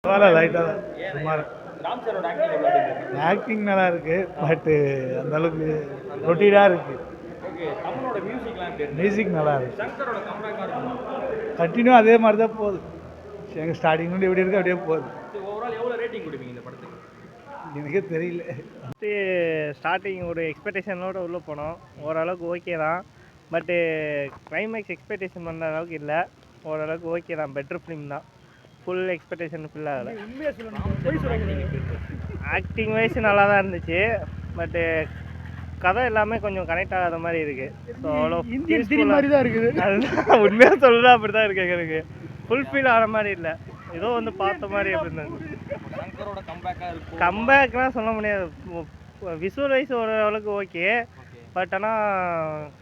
பரவாயில்ல, லைட்டாக தான் சுமார். ஆக்டிங் நல்லா இருக்கு, பட்டு அந்த அளவுக்கு ரொட்டீனாக இருக்கு. மியூசிக் நல்லா இருக்கு. கண்டினியூ அதே மாதிரி தான் போகுது. எங்கள் ஸ்டார்டிங் வந்து எப்படி இருக்கு அப்படியே போகுது. எனக்கே தெரியல. ஸ்டார்டிங் ஒரு எக்ஸ்பெக்டேஷனோட உள்ளே போனோம். ஓரளவுக்கு ஓகே தான், பட்டு கிளைமேக்ஸ் எக்ஸ்பெக்டேஷன் பண்ணுற அளவுக்கு இல்லை. ஓரளவுக்கு ஓகே தான், பெட்டர் ஃபிலிம் தான். ஃபுல் எக்ஸ்பெக்டேஷன் ஃபுல் ஆகலை. ஆக்டிங் வைஸ் நல்லா தான் இருந்துச்சு, பட்டு கதை எல்லாமே கொஞ்சம் கனெக்ட் ஆகாத மாதிரி இருக்குது. ஸோ அவ்வளோ இந்தியன் மாதிரி தான் இருக்குது. அதுதான் உண்மையாக சொல்லலாம், அப்படி தான் இருக்குது. எனக்கு ஃபுல்ஃபில் ஆகிற மாதிரி இல்லை, ஏதோ வந்து பார்த்த மாதிரி அப்படி இருந்தது. கம்பேக்லாம் சொல்ல முடியாது. விஷுவல் வைஸ் ஓரளவுக்கு ஓகே, பட் ஆனால்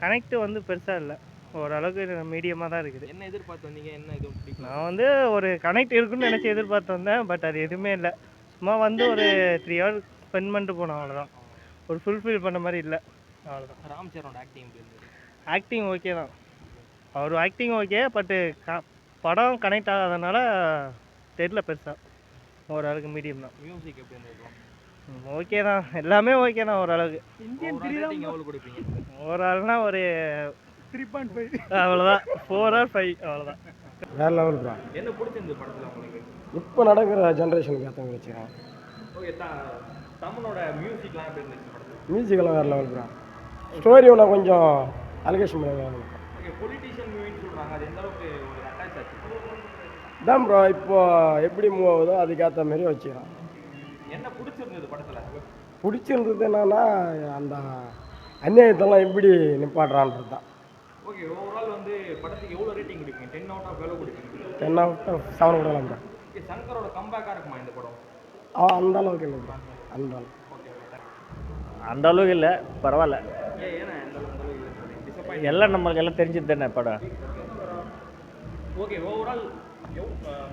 கனெக்ட் வந்து பெருசாக இல்லை. ஓரளவுக்கு மீடியமாக தான் இருக்குது. என்ன எதிர்பார்த்து வந்தீங்க? என்ன இது பிடிக்கும்? நான் வந்து ஒரு கனெக்ட் இருக்குன்னு நினச்சி எதிர்பார்த்து வந்தேன், பட் அது எதுவுமே இல்லை. சும்மா வந்து ஒரு 3 hours ஸ்பெண்ட் பண்ணிட்டு போனோம், அவ்வளோதான். ஒரு ஃபுல்ஃபில் பண்ண மாதிரி இல்லை, அவ்வளோதான். ராம் சரணோட ஆக்டிங் எப்படி இருந்தது? ஆக்டிங் ஓகே தான், அவர் ஆக்டிங் ஓகே, பட்டு படம் கனெக்ட் ஆகாதனால தெரியல பெருசாக. ஓரளவுக்கு மீடியம் தான். மியூசிக் எப்படி இருந்தது? ஓகே தான், எல்லாமே ஓகே தான் ஓரளவுக்கு. இந்தியன் ரேட்டிங் எவ்வளோ கொடுப்பீங்க? ஓவரால்னா ஒரு 3.5 அவ்வளோதான், 4 or 5 அவ்வளோதான். வேற லெவல் ப்ரோ. என்ன பிடிச்சிருந்தது படத்தில் உங்களுக்கு? இப்போ நடக்கிற ஜென்ரேஷனுக்கு ஏற்றவங்க வச்சுக்கிறேன். ஓகே, தமிழோட மியூசிக்லாம் எப்படி இருந்துச்சு படத்தில்? மியூசிக்கெல்லாம் வேற லெவல் ப்ரோ. ஸ்டோரி ஒன்று கொஞ்சம் அலிகேஷன் பண்ணுவாங்க. ஓகே, பொலிட்டீஷியன் மூவின்னு சொல்கிறாங்க, அது எந்த அளவுக்கு ஒரு அட்டாச் ஆச்சு? தான் ப்ரோ, இப்போ எப்படி மூவ் ஆகுதோ அதுக்கேற்ற மாதிரி வச்சுக்கிறேன். என்ன பிடிச்சிருந்தது படத்தில்? பிடிச்சிருந்தது என்னன்னா, அந்த அநியாயத்தெல்லாம் எப்படி நிப்பாட்டுறான்றது தான். ஓகே, ஓவரால் வந்து படத்துக்கு எவ்வளோ ரேட்டிங் கொடுப்பீங்க? 10 out of எவ்வளோ கொடுப்பீங்க? 10 out of 7 கொடுக்கலாம் ப்ரோ. ஓகே, சங்கரோட கம்பேக்காக இருக்குமா இந்த படம்? அந்த அளவுக்கு இல்லை ப்ரோ, அந்த அளவுக்கு. அந்த அளவுக்கு இல்லை, பரவாயில்ல. ஏன்னா அந்த அளவுக்கு டிசப்பாயிண்ட் எல்லாம் நம்மளுக்கு எல்லாம் தெரிஞ்சது தானே படம். ஓகே, ஓவரால்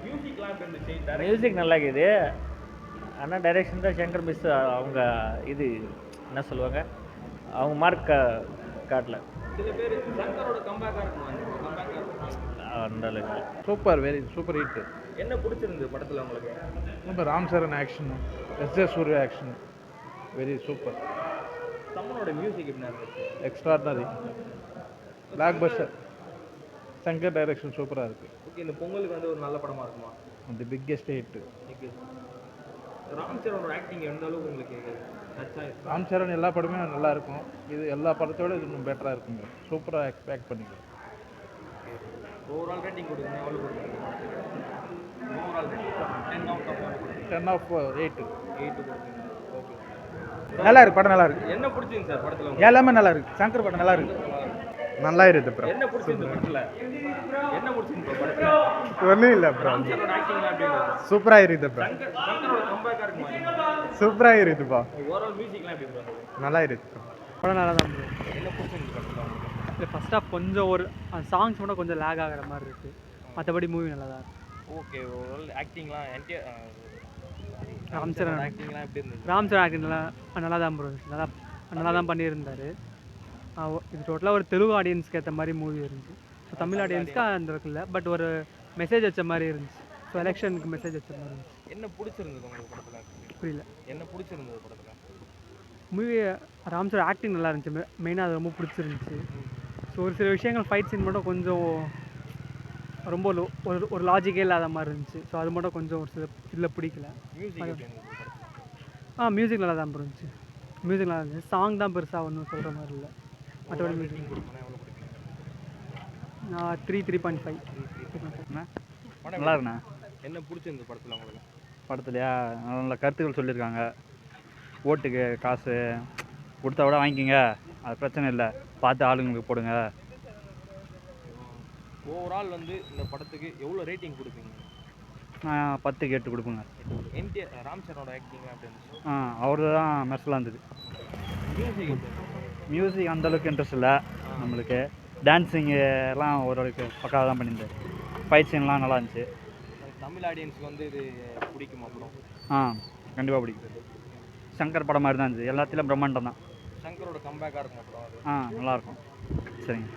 மியூசிக்லாம் எப்படி இருந்துச்சு? மியூசிக் நல்லா இருக்குது, ஆனால் டைரெக்ஷன் தான் சங்கர் மிஸ். அவங்க இது என்ன சொல்லுவாங்க, அவங்க மார்க் காட்டல. சில பேர் சங்கரோட கம்பேக்காக இருக்குமா? கம்பேக்காக இருக்குமா? அந்த அளவுக்கு சூப்பர், வெரி சூப்பர் ஹிட். என்ன பிடிச்சிருந்தது படத்தில் உங்களுக்கு? இப்போ Ram Charan action, S J. Suryah action, very super. தமிழோட மியூசிக் எப்படி இருந்துச்சு? Extraordinary, blockbuster. Shankar direction சூப்பராக இருக்குது. ஓகே, இந்த பொங்கலுக்கு வந்து ஒரு நல்ல படமாக இருக்குமா? அந்த பிக்கெஸ்ட் ஹிட். ராம் சரணோட ஆக்டிங் எந்த அளவுக்கு உங்களுக்கு டச் ஆயிருக்கு? ராம் சரண் எல்லா படமே நல்லா இருக்கும், இது எல்லா படத்தோட இது இன்னும் பெட்டராக இருக்குங்க. சூப்பராக எக்ஸ்பெக்ட் பண்ணிக்கலாம். ஓவரால் ரேட்டிங் கொடுங்க, எவ்வளோ கொடுக்குறீங்க? Overall rating 10 out of 10 of 8. 8 கொடுக்குறீங்க. ஓகே, நல்லா இருக்கு, படம் நல்லா இருக்கு. என்ன பிடிச்சிங்க சார் படத்தில் உங்களுக்கு? எல்லாமே நல்லா இருக்கு. சங்கர் படம் நல்லா இருக்கு, நல்லா இருக்கு ப்ரோ. என்ன பிடிச்சிருந்தது படத்தில்? என்ன பிடிச்சிருந்தது படத்தில்? ஒன்றும் இல்லை ப்ரோ, ராம் சரணோட ஆக்டிங்லாம் எப்படி இருந்தது? சூப்பராக இருக்குது ப்ரோ, சங்கரோட கம்பேக்காக இருக்குமா? சூப்பராக இருக்குதுப்பா, ஓவரால் மியூசிக்லாம் எப்படி இருந்தது? நல்லா இருக்கு. படம் நல்லா தான் ப்ரோ. என்ன பிடிச்சிருந்தது படத்தில் உங்களுக்கு? இல்லை, ஃபஸ்ட் ஆஃப் கொஞ்சம் ஒரு சாங்ஸ் மட்டும் கொஞ்சம் லேக் ஆகிற மாதிரி இருக்குது, மற்றபடி மூவி நல்லா தான் இருக்குது. ஓகே, ஓவரால் ஆக்டிங்லாம் ராம் சரண் ஆக்டிங்லாம் எப்படி இருந்தது? ராம் சரண் ஆக்டிங் நல்லா தான் ப்ரோ, நல்லா தான் பண்ணியிருந்தார். இது டோட்டலாக ஒரு தெலுங்கு ஆடியன்ஸ்க்கு ஏற்ற மாதிரி மூவி இருந்துச்சு. ஸோ தமிழ் ஆடியன்ஸ்க்கு அந்த அளவுக்கு இல்லை, பட் ஒரு மெசேஜ் வச்ச மாதிரி இருந்துச்சு. ஸோ எலெக்ஷனுக்கு மெசேஜ் வச்ச மாதிரி இருந்துச்சு. என்ன பிடிச்சிருந்தது உங்களுக்கு படத்தில்? புரியல. என்ன பிடிச்சிருந்தது படத்தில்? மூவி ராம் சரண் ஆக்டிங் நல்லா இருந்துச்சு, மெயினாக அது ரொம்ப பிடிச்சிருந்துச்சு. ஸோ ஒரு சில விஷயங்கள் ஃபைட் சீன் மட்டும் கொஞ்சம் ரொம்ப ஒரு லாஜிக்கே இல்லாத மாதிரி இருந்துச்சு. ஸோ அது மட்டும் கொஞ்சம் ஒரு சில இதில் பிடிக்கல. மியூசிக் எப்படி இருந்தது படத்தில்? மியூசிக் நல்லா தான் இருந்துச்சு. மியூசிக் நல்லா இருந்துச்சு. சாங் தான் பெருசாக ஒன்றும் சொல்கிற மாதிரி இல்லை, மற்றபடி மியூசிக் கொடுக்கணும், எவ்வளோ கொடுப்பீங்க? நான் 3.5. நல்லா இருக்குண்ணா. என்ன பிடிச்சிருந்தது படத்தில் உங்களுக்கு? படத்துலையா நல்ல கருத்துக்கள் சொல்லியிருக்காங்க. ஓட்டுக்கு காசு கொடுத்தா விட வாங்கிக்கோங்க, அது பிரச்சனை இல்லை, பார்த்து ஆளுங்களுக்கு போடுங்க. ஓவரால் வந்து இந்த படத்துக்கு எவ்வளோ ரேட்டிங் கொடுப்பீங்க? நான் 10க்கு 8 கொடுப்பேங்க. ராம் சரணோட ஆக்டிங்லாம் எப்படி இருந்துச்சு? அவரு தான் மெர்சலாக இருந்தது. மியூசிக் எப்படி? மியூசிக் அந்தளவுக்கு இன்ட்ரெஸ்ட் இல்லை நம்மளுக்கு. டான்ஸிங்கு எல்லாம் ஓரளவுக்கு பக்காவாக தான் பண்ணியிருந்தார். ஃபைட் சீன்லாம் நல்லா இருந்துச்சு. தமிழ் ஆடியன்ஸுக்கு வந்து இது பிடிக்குமா படம்? கண்டிப்பாக பிடிக்கும். சங்கர் படம் மாதிரி தான் இருந்துச்சு, எல்லாத்துலேயும் பிரம்மாண்டம் தான். சங்கரோட கம்பேக்காக இருக்கும் படம் அது. நல்லாயிருக்கும். சரிங்க.